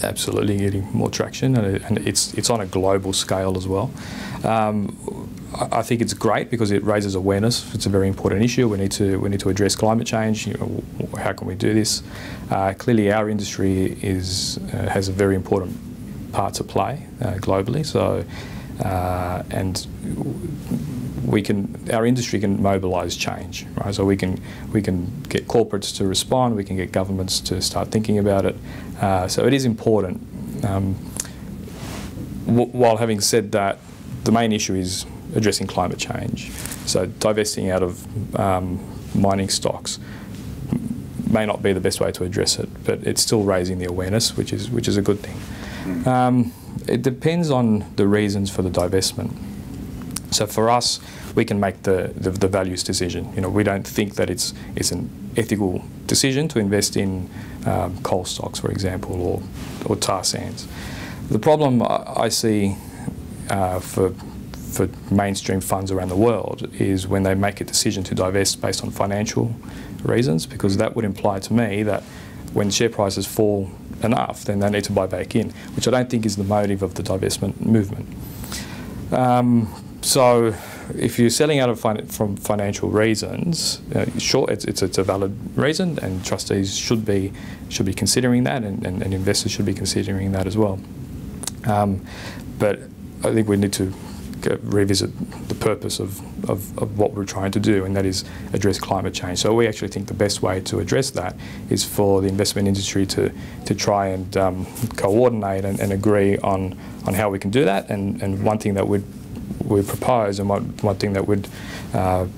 absolutely getting more traction, and it's on a global scale as well. I think it's great because it raises awareness. It's a very important issue. We need to address climate change. How can we do this? Clearly, our industry has a very important part to play globally. So, and our industry can mobilise change, right? So we can get corporates to respond. We can get governments to start thinking about it. So it is important. While having said that, the main issue is addressing climate change. So divesting out of mining stocks may not be the best way to address it, but it's still raising the awareness, which is a good thing. It depends on the reasons for the divestment. So for us, we can make the values decision. We don't think that it's an ethical decision to invest in coal stocks, for example, or tar sands. The problem I see for mainstream funds around the world is when they make a decision to divest based on financial reasons, because that would imply to me that when share prices fall enough, then they need to buy back in, which I don't think is the motive of the divestment movement. So if you're selling out from financial reasons, sure, it's a valid reason, and trustees should be considering that, and investors should be considering that as well. But I think we need to revisit the purpose of what we're trying to do, and that is address climate change. So we actually think the best way to address that is for the investment industry to try and coordinate and agree on how we can do that. And one thing that we propose, and one thing that we'd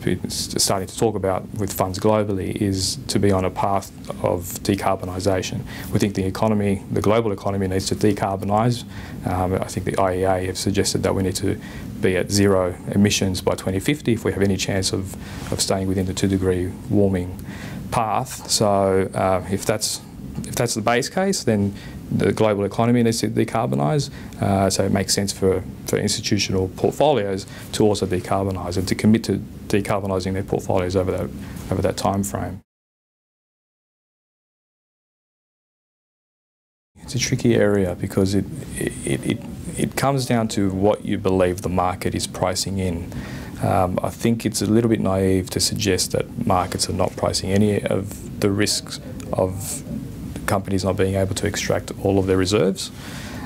be starting to talk about with funds globally, is to be on a path of decarbonisation. We think the global economy needs to decarbonise. I think the IEA have suggested that we need to be at zero emissions by 2050 if we have any chance of staying within the 2-degree warming path. So if that's the base case, then the global economy needs to decarbonise. So it makes sense for institutional portfolios to also decarbonise and to commit to decarbonising their portfolios over that time frame. It's a tricky area because it comes down to what you believe the market is pricing in. I think it's a little bit naive to suggest that markets are not pricing any of the risks of companies not being able to extract all of their reserves,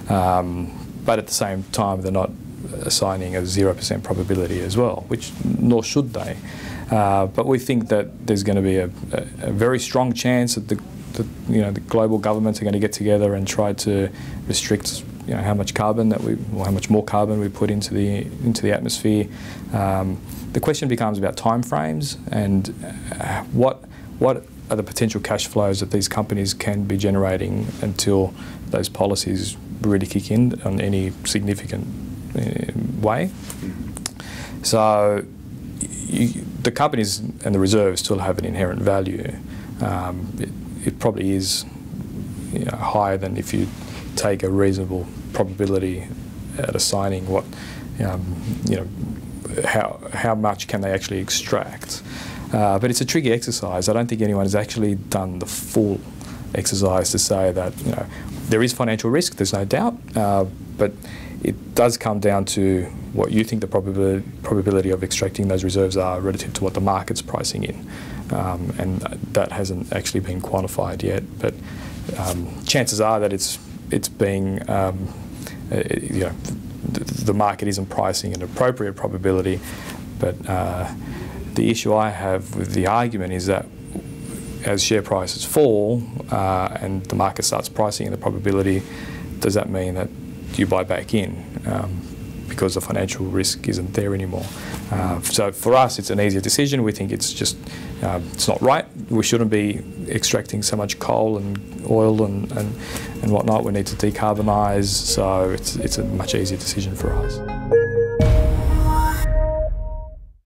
but at the same time they're not assigning a 0% probability as well, which nor should they. But we think that there's going to be a very strong chance that the global governments are going to get together and try to restrict how much carbon or how much more carbon we put into the atmosphere. The question becomes about timeframes and what are the potential cash flows that these companies can be generating until those policies really kick in on any significant way. So the companies and the reserves still have an inherent value. It probably is higher than if you take a reasonable probability at assigning what how much can they actually extract. But it's a tricky exercise. I don't think anyone has actually done the full exercise to say that there is financial risk, there's no doubt, but it does come down to what you think the probability of extracting those reserves are relative to what the market's pricing in. And that hasn't actually been quantified yet, but chances are that it's being, the market isn't pricing an appropriate probability, but the issue I have with the argument is that as share prices fall and the market starts pricing in the probability, does that mean that you buy back in because the financial risk isn't there anymore? So for us, it's an easier decision. We think it's just, it's not right. We shouldn't be extracting so much coal and oil and whatnot. We need to decarbonise, so it's a much easier decision for us.